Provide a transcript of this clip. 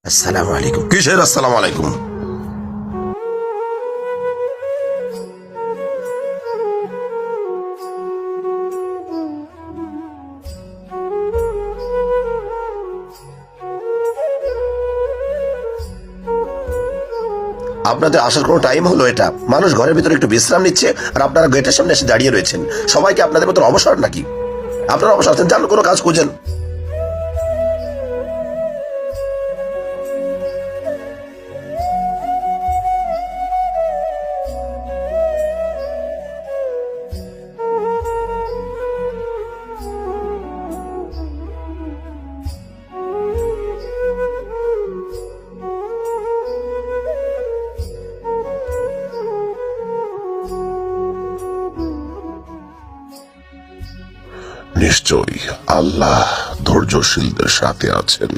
আসসালামু আলাইকুম। কিসের আসসালামু আলাইকুম? আপনাদের আসার কোনো টাইম হলো এটা? মানুষ ঘরের ভিতরে একটু বিশ্রাম নিচ্ছে আর আপনারা গেটের সামনে এসে দাঁড়িয়ে রয়েছেন। সবাইকে আপনাদের মতো অবসর নাকি? আপনারা অবসর আছেন, যান কোনো কাজ খুঁজেন। নিশ্চয়ই আল্লাহ ধৈর্যশীলদের সাথে আছেন।